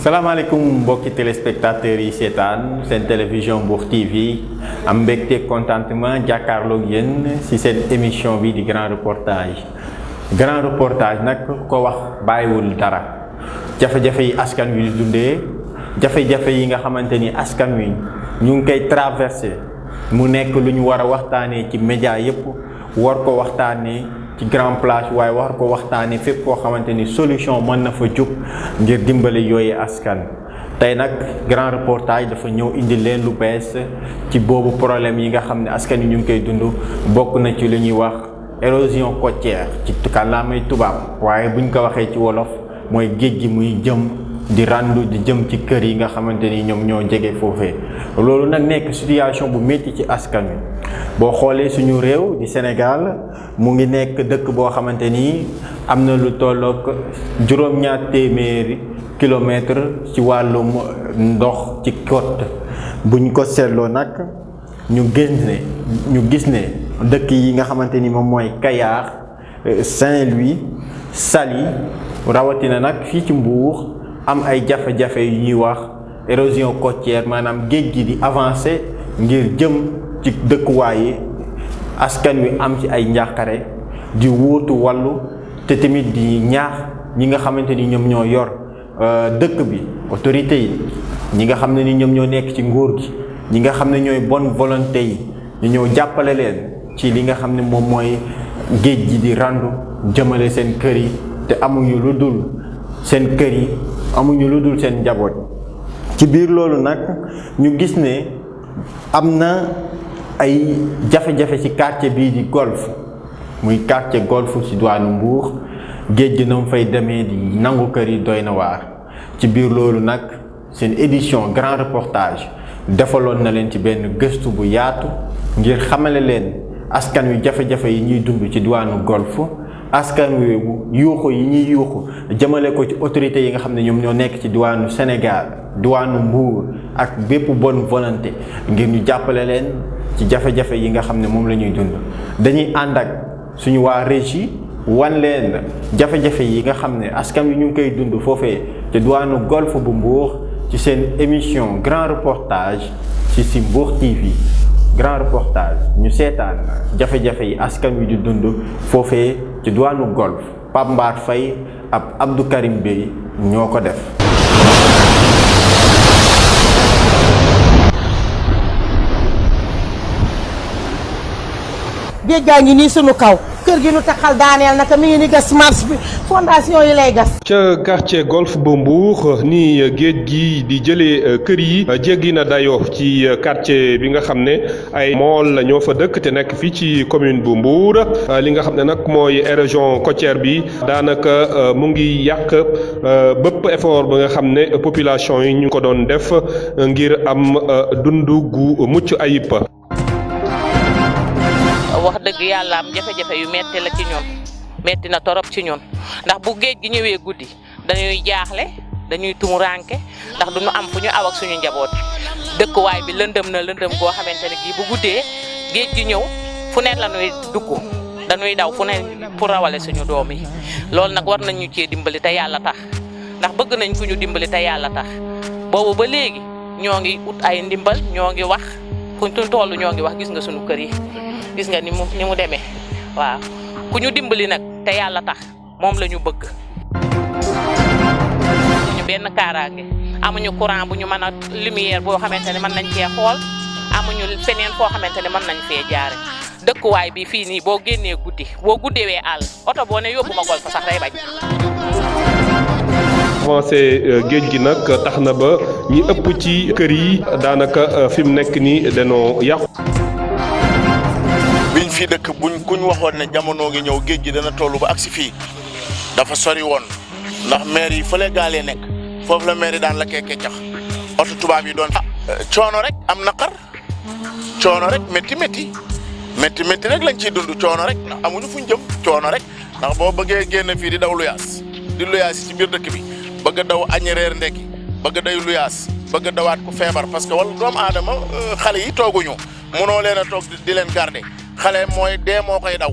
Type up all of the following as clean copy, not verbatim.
salaamaaleykum mbokki téléspectateurs yi seetaan seen télévision Mbour TV am mbégte contentement jàkkaarloog yéen ci seen émission bi di grand reportage nag ko wax bàyyiwul dara jafe-jafe yi askan wi di dundee jafe-jafe yi nga xamante ni askan wi ñu ngi koy traversé mu nekk lu ñu war a waxtaanee ci média yépp war ko waxtaanee ci grand place waaye war ko waxtaanee fépp koo xamante ni solution mën na fa jub ngir dimbali yooyu askan. tey nag grand reportage dafa ñëw indi leen lu bees ci boobu problème yi nga xam ne askan yi ñu ngi koy dund bokk na ci lu ñuy wax érosion côtière ci kàllaamay tubaab waaye buñ ko waxee ci wolof mooy géej gi muy jëm di randu di jëm ci kër yi nga xamante ni ñoom ñoo jege foofee loolu nag nekk situation bu métti ci askan wi. boo xoolee suñu réew di Sénégal mu ngi nekk dëkk boo xamante ni am na lu tollook juróom-ñaar téeméeri kilomètre ci wàllum ndox ci côte buñ ko seetloo nag ñu gis ne dëkk yi nga xamante ni moom mooy Kayar Saint-Louis Saly rawatina nag fii ci Mbour am ay jafe-jafe yu ñuy wax érosion côtière maanaam géej gi di avancer ngir jëm ci dëkkuwaay yi askan wi am ci ay njàqare di wóotu wàllu te tamit di ñaax ñi nga xamante ni ñoom ñoo yor dëkk bi autorité yi ñi nga xam ne ni ñoom ñoo nekk ci nguur gi ñi nga xam ne ñooy bonne volonté yi ñu ñëw jàppale leen ci li nga xam ne moom mooy géej gi di randu jëmale seen kër yi te amuñu lu dul seen kër yi amuñu lu dul seen njaboot. ci biir loolu nag ñu gis ne am na ay jafe-jafe ci quartier bii di golf muy quartier golf ci diwaanu Mbour géej gi na mu fay demee di nangu kër yi doy na waar. ci biir loolu nag seen édition grand reportage defaloon na leen ci benn gëstu bu yaatu ngir xamale leen askan wi jafe-jafe yi ñuy dund ci diwaanu golf askan wi yuuxu yi ñuy yuuxu jëmale ko ci autorités yi nga xam ne ñoom ñoo nekk ci diwaanu Sénégal diwaanu Mbour ak bépp bonne volonté ngir ñu jàppale leen ci jafe-jafe yi nga xam ne moom la ñuy dund. dañuy ànd ak suñu waa régie wan leen jafe-jafe yi nga xam ne askan wi ñu ngi koy dund foofee ci diwaanu golf bu Mbour ci seen émission grand reportage ci Mbour TV. grand reportage ñu seetaan jafe-jafe yi askan wi di dund foofee ci diwaanu golf Pape Mbar Faye ab Abdou Karim Bey ñoo ko def. géej gaa ngi nii sunu kaw kër gi nu taxal daaneel naka mi ngi ni gas marche bi fondation yi lay gas. ca quartier golf bu Mbour ni géej gi di jëlee kër yi jéggi na dayoo ci quartier bi nga xam ne ay mool la ñoo fa dëkk te nekk fii ci commune bu Mbour li nga xam ne nag mooy érosion côtière bi daanaka mu ngi yàq bépp effort ba nga xam ne population yi ñu ko doon def ngir am dund gu mucc ayib. wax dëgg yàlla am jafe-jafe yu metti la ci ñun metti na torop ci ñun ndax bu géej gi ñëwee guddi dañuy jaaxle dañuy tumuranke ndax duñu am fu ñu aw ak suñu njaboot dëkkuwaay bi lëndëm na lëndëm goo xamante ne gii bu guddee géej gi ñëw fu ne la ñuy dugg dañuy daw fu ne pour rawale suñu doom yi loolu nag war nañ ñu cee dimbali te yàlla tax ndax bëgg nañ ku ñu dimbali te yàlla tax boobu ba léegi ñoo ngi ut ay ndimbal ñoo ngi wax fu ñu toll ñoo ngi wax gis nga suñu kër yi gis nga ni mu demee waaw ku ñu dimbali nag te yàlla tax moom la ñu bëgg. amuñu benn kaaraange amuñu courant bu ñu mën a lumière boo xamante ne mën nañ cee xool amuñu feneen foo xamante ne mën nañ fee jaare dëkkuwaay bi fii nii boo génnee guddi boo guddeewee àll oto boo ne yóbbu ma golf sax day bañ. avancé géej gi nag tax na ba ñi ëpp ci kër yi daanaka fi mu nekk nii dañoo yàqu. biñ fi dëkk kuñ waxoon ne jamono ngi ñëw géej gi dana tollu ba agsi fii dafa sori woon ndax maire yi fële gaalee nekk foofu la maire yi daan la keccax oto tubaab yi doon coono rek am naqar coono rek métti rek lañ ciy dund coono rek ndax amuñu fuñ jëm coono rek ndax boo bëggee génn fii di daw luyaas ci biir dëkk bi bëgg a daw añ reer ndekki bëgg a day luyaas bëgg a dawaat ku feebar parce que wala doomu aadama xale yi tooguñu mënoo leen a toog di leen garder xale mooy dee moo koy daw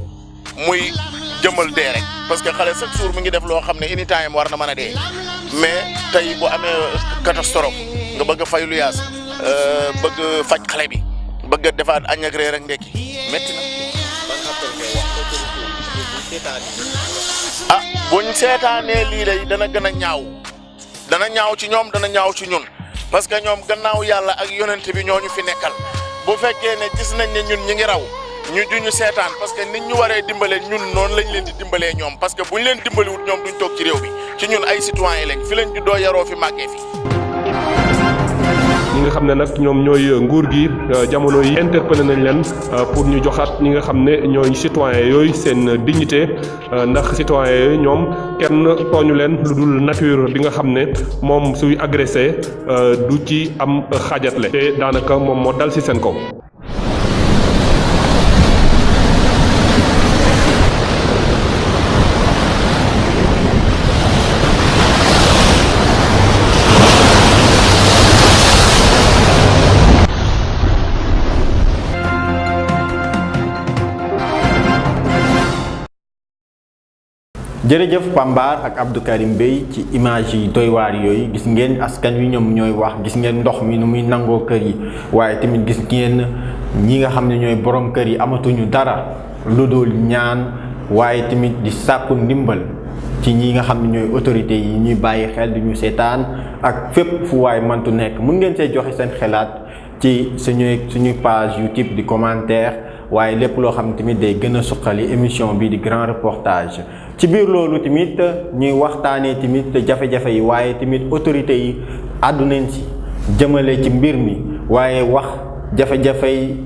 muy jëmal dee rek parce que xale chaque jour mi ngi def loo xam ne anytime war na mën a dee mais tey bu amee catastrophe nga bëgg a fay lu yaas bëgg faj xale bi bëgg a defaat añ ak reer ak ndekki métti na. ah buñ seetaanee lii day dana gën a ñaaw dana ñaaw ci ñoom dana ñaaw ci ñun parce que ñoom gannaaw yàlla ak yonent bi ñoo ñu fi nekkal bu fekkee ne gis nañ ne ñun ñi ngi raw ñu duñu seetaan parce que nit ñu waree dimbale ñun noonu lañ leen di dimbalee ñoom parce que buñ leen dimbaliwut ñoom duñ toog ci réew bi ci ñun ay citoyen lañ fi lañ juddoo yaroo fi màggee fi. ñi nga xam ne nag ñoom ñooy nguur gi jamono yi interpellé nañ leen pour ñu joxaat ñi nga xam ne ñooy citoyen yooyu seen dignité ndax citoyen yooyu ñoom kenn tooñu leen lu dul nature bi nga xam ne moom suy agressé du ci am xaajatle te daanaka moom moo dal ci seen kaw. jërëjëf Pambar ak Abdou Karim Bey ci image yi doy waar yooyu gis ngeen askan wi ñoom ñooy wax gis ngeen ndox mi nu muy nangoo kër yi waaye tamit gis ngeen ñi nga xam ne ñooy borom kër yi amatuñu dara lu dul ñaan waaye tamit di sàkku ndimbal ci ñi nga xam ne ñooy autorités yi ñuy bàyyi xel di ñu seetaan ak fépp fu waay mantu nekk mun ngeen see joxe seen xalaat ci suñuy page YouTube di commentaire waaye lépp loo xam ne tamit day gën a suqali émission bi di grand reportage ci biir loolu tamit ñuy waxtaanee tamit jafe-jafe yi waaye tamit autorités yi àddunañ si jëmale ci mbir mi waaye wax jafe-jafey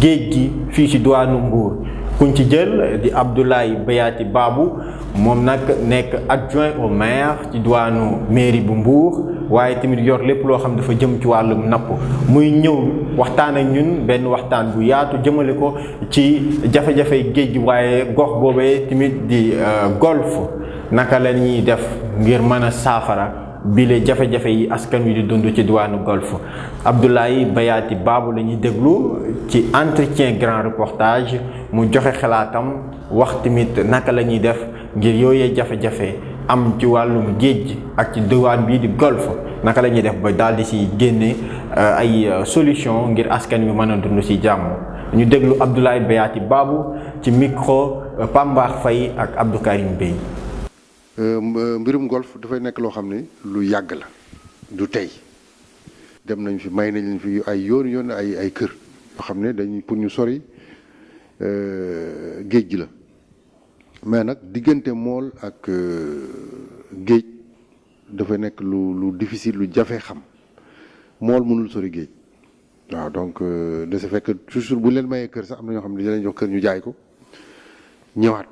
géej gi fii ci diwaanu Mbour kuñ ci jël di Abdoulaye Bayati Babou moom nag nekk adjoint au maire ci diwaanu mairie bu Mbour waaye tamit yor lépp loo xam dafa jëm ci wàllum napp muy ñëw waxtaan ak ñun benn waxtaan bu yaatu jëmale ko ci jafe-jafe géej gi waaye gox boobee tamit di golf naka la ñuy def ngir mën a saafara bile jafe-jafe yi askan wi di dund ci diwaanu golf Abdoulaye Bayati Babou la ñuy déglu ci entretien grand reportage mu joxe xalaatam wax tamit naka la ñuy def ngir yooyee jafe-jafe am ci wàllum géej ak ci diwaan bii di golf naka la ñuy def ba daal di si génne ay solution ngir askan wi mën a dund si jàmm ñu déglu Abdoulaye Bayati Babou ci micro Pambar Faye ak Abdou Karim Bey. mbirum golf dafay nekk loo xam ne lu yàgg la du tey dem nañ fi may nañ leen fi ay yoon ay kër yoo xam ne dañuy pour ñu sori géej gi la mais nag diggante mool ak géej dafay nekk lu difficile lu jafe xam mool mënul sori géej waaw donc de ce fait que toujours bu leen mayee kër sax am na ñoo xam ne dinañ jox kër ñu jaay ko ñëwaat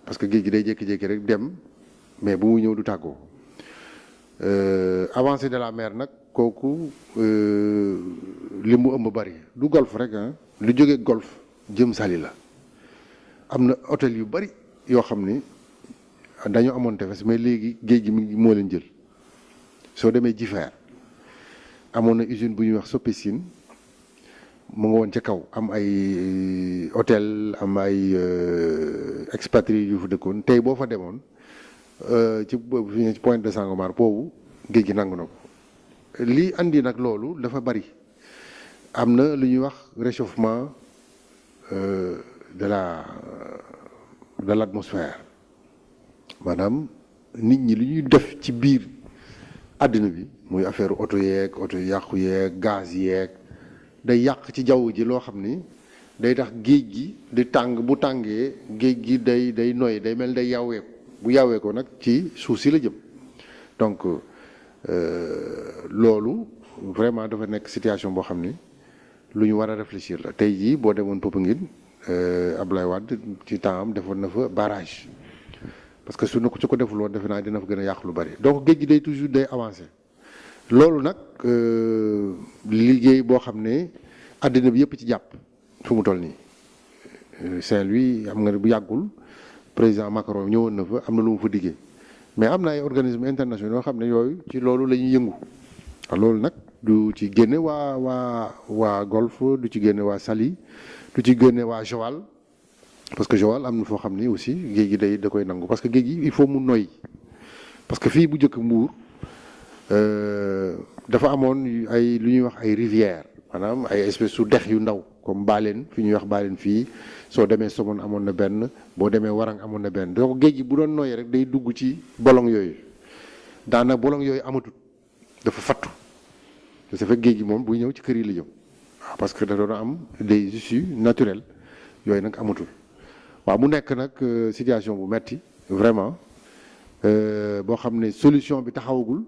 parce que géej gi day jékki-jékki rek dem mais bu mu ñëw du tàggoo avancée de la mer nag kooku li mu ëmb bari du golf rek ah lu jógee golf jëm Saly la am na hôtel yu bari yoo xam ni dañoo amoon tefes mais léegi géej gi moo leen jël soo demee Jifeer amoon na usine bu ñuy wax Sopecine mu nga woon ca kaw am ay hôtel am ay expatriés yu fa dëkkoon tey boo fa demoon ci Pointe de Sangomar boobu géej gi nangu na ko lii andi nag loolu dafa bari am na lu ñuy wax réchauffement de l'atmosphère maanaam nit ñi li ñuy def ci biir àddina bi muy affaire oto yeeg oto yàqu yeeg gaz yeeg day yàq ci jaww ji loo xam ni day tax géej gi di tàng bu tàngee géej gi day noy day mel day yàwweeku bu yàwweekoo nag ci suuf si la jëm donc loolu vraiment dafa nekk situation boo xam ni lu ñu war a réfléchir la tey jii boo demoon Popenguine Abdoulaye Wade ci temps am defoon na fa barrage parce que su ko deful woon defe naa dina fa gën a yàq lu bari donc géej gi day toujours day avancer loolu nag liggéey boo xam ne àddina bi yëpp ci jàpp fu mu toll nii Saint-Louis xam nga ne bu yàggul président Macron ñëwoon na fa am na lu mu fa diggee mais am na ay organismes internationaux yoo xam ne yooyu ci loolu la ñuy yëngu loolu nag du ci génne waa golf du ci génne waa Saly du ci génne waa Joal parce que Joal am na foo xam ni aussi géej gi da koy nangu parce que géej gi il faut mu noyyi parce que fii bu njëkk Mbour dafa amoon ay lu ñuy wax ay rivières maanaam ay espèce su dex yu ndaw comme Baleen fi ñuy wax Baleen fii soo demee Somone amoon na benn boo demee Warang amoon na benn donc géej gi bu doon noyyi rek day dugg ci bolong yooyu daanaka bolong yooyu amatut dafa fattu te ça fait géej gi moom buy ñëw ci kër yi la jëm waaw parce que da doon am des issues naturelles yooyu nag amatul waaw mu nekk nag situation bu metti vraiment boo xam ne solution bi taxawagul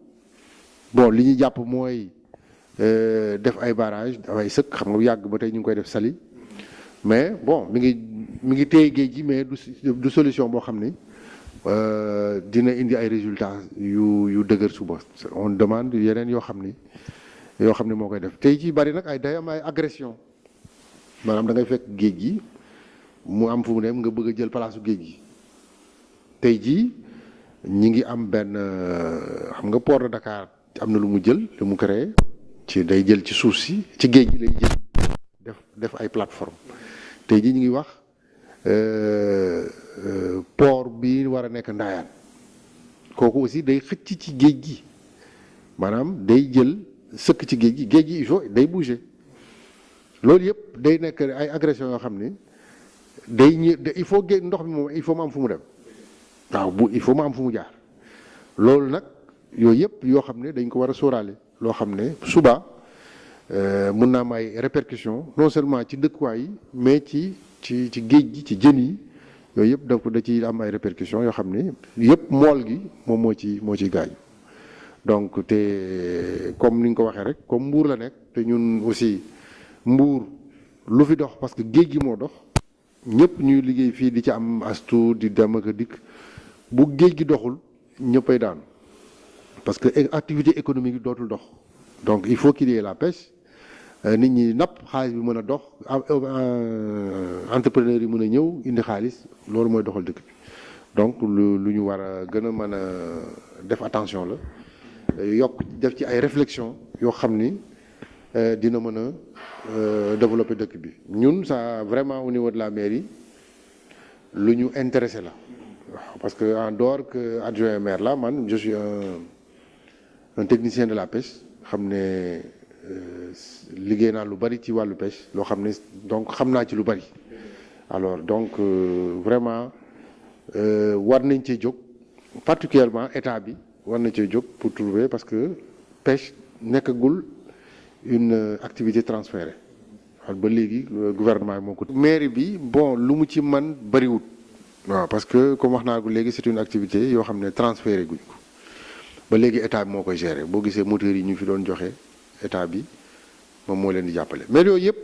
bon li ñuy jàpp mooy def ay barrage ay sëkk xam nga bu yàgg ba tey ñu ngi koy def Saly mais bon mi ngi téye géej gi mais du solution boo xam ni dina indi ay résultats yu dëgër suba on demande yeneen yoo xam ni moo koy def tey ci bari nag day am ay agression maanaam da ngay fekk géej gi mu am fu mu dem nga bëgg a jël place su géej gi tey jii ñi ngi am benn xam nga port de Dakar am na lu mu jël lu mu créé ci day jël ci suuf si ci géej gi lay jël def ay plateforme tey jii ñu ngi wax port bi war a nekk Ndayane kooku aussi day xëcc ci géej gi maanaam day jël sëkk ci géej gi il faut day bouger loolu yëpp day nekk ay agression yoo xam ni day il faut géej ndox mi moom il faut mu am fu mu dem waaw il faut mu am fu mu jaar loolu nag yooyu yëpp yoo xam ne dañ ko war a sóoraale loo xam ne suba mun naa am ay répercussions non seulement ci dëkkuwaay yi mais ci géej gi ci jën yi yooyu yëpp da ci am ay répercussions yoo xam ne yëpp mool gi moom moo ci gaañu donc te comme ni nga ko waxee rek comme Mbour la nekk te ñun aussi Mbour lu fi dox parce que géej gi moo dox ñëpp ñuy liggéey fii di ci am astu di dem ak dikk bu géej gi doxul ñëppay daanu parce que activité économique yi dootul dox donc il faut qu'il y ait la pêche nit ñi napp xaalis bi mën a dox entrepreneurs yi mën a ñëw indi xaalis loolu mooy doxal dëkk bi donc lu ñu war a gën a mën a def attention la yokk def ci ay réflexion yoo xam ni dina mën a développer dëkk bi ñun ça vraiment au niveau de la mairie lu ñu intéressé la waaw parce que en dehors que adjoint maire la man je suis un technicien de la pêche xam ne liggéey naa lu bari ci wàllu pêche loo xam ne donc xam naa ci lu bari alors donc vraiment war nañ cee jóg particulièrement état bi war na cee jóg pour trouver parce que pêche nekkagul une activité transférée waaw ba léegi gouvernement bi moo ko. mairie bi bon lu mu ci man bariwut waaw parce que comme wax naa ko léegi c'est une activité yoo xam ne transféré guñ ko ba léegi état bi moo koy gérer boo gisee moteurs yi ñu fi doon joxe état bi moom moo leen di jàppale mais yooyu yëpp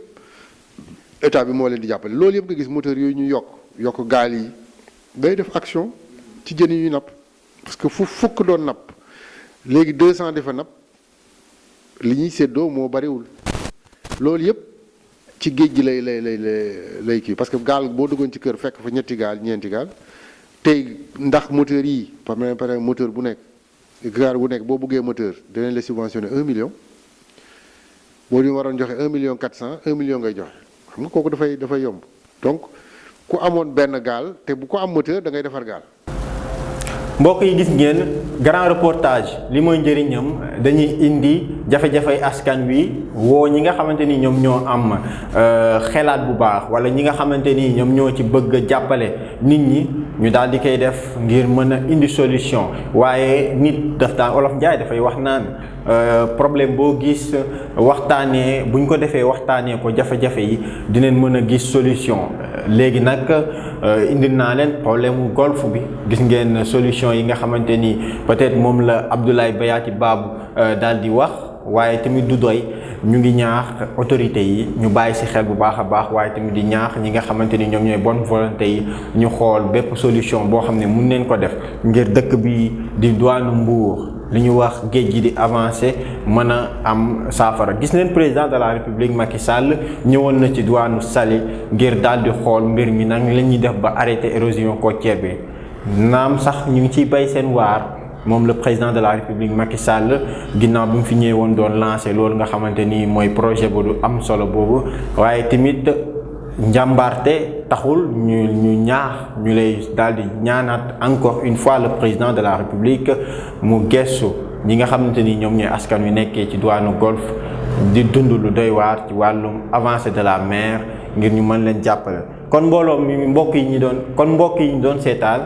état bi moo leen di jàppale loolu yëpp nga gis moteurs yooyu ñu yokk gaal yi day def action ci jën yi ñuy napp parce que fu fukk doon napp léegi 200 defa napp li ñuy séddoo moo bariwul loolu yëpp ci géej gi lay kii parce que gaal boo duggoon ci kër fekk fa ñeenti gaal tey ndax moteur yi par exemple moteur bu nekk gaal bu nekk boo buggee moteur dinañ la subventionné 1 million boo ñu waroon joxe 1 million 400 1 million ngay joxe xam nga kooku dafay yomb donc ku amoon benn gaal te bu ko am moteur da ngay defar gaal. mbokk yi gis ngeen grand reportage li mooy njëriñam dañuy indi jafe-jafey askan wi woo ñi nga xamante ni ñoom ñoo am xelaat bu baax wala ñi nga xamante ni ñoom ñoo ci bëgg a jàppale nit ñi ñu daal di koy def ngir mën a indi solution waaye nit daf daan Olof Njaay dafay wax naan problème boo gis waxtaanee buñ ko defee waxtaanee ko jafe-jafe yi dinañ mën a gis solution léegi nag indi naa leen problème mu golf bi gis ngeen solution yi nga xamante ni peut-être moom la Abdoulaye Bayati Babou daal di wax waaye tamit du doy ñu ngi ñaax autorités yi ñu bàyyi ci xel bu baax a baax waaye tamit di ñaax ñi nga xamante ni ñoom ñooy bonne volonté yi ñu xool bépp solution boo xam ne mun neen ko def ngir dëkk bi di douane Mbour li ñu wax géej gi di avancer mën a am saafara. gis neen président de la république Macky Sall ñëwoon na ci douane Saly ngir daal di xool mbir mi nag la ñuy def ba arrêter érosion côtière bi naam sax ñu ngi ciy bay seen waar. moom le président de la république Macky Sall ginnaaw bi mu fi ñëwoon doon lancé loolu nga xamante ni mooy projet bu du am solo boobu waaye tamit njàmbarte taxul ñu ñaax ñu lay daal di ñaanaat encore une fois le président de la République mu gestu ñi nga xamante ni ñoom ñooy askan wi nekkee ci diwaanu Golf di dund lu doy waar ci wàllum avancée de la mer ngir ñu mën leen jàppale. kon mbooloo mi mbokk yi ñu doon seetaan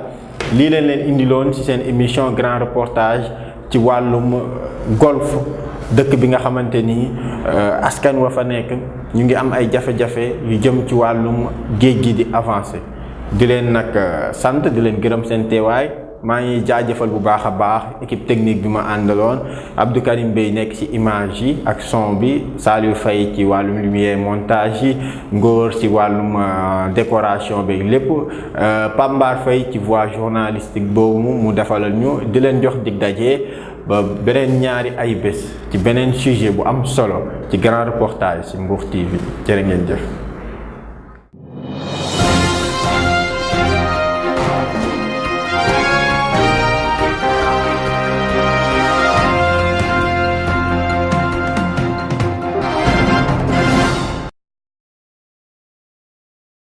lii leen indiloon ci seen émission grand reportage ci wàllum Golf dëkk bi nga xamante ni askan wa fa nekk ñu ngi am ay jafe-jafe yu jëm ci wàllum géej gi di avancé di leen nag sant di leen gërëm seen teewaay maa ngi jaajëfal bu baax a baax équipe technique bi ma àndaloon Abdou Karim Bey nekk ci image yi ak son bi Saliou Faye ci wàllum lumière montage yi Ngor ci wàllum décoration bi lépp Pambar Faye ci voix journalistique boobu mu defalal ñu di leen jox dig daje ba beneen ñaari ay bés ci beneen sujet bu am solo ci grand reportage ci Mbour TV jërë ngeen jëf.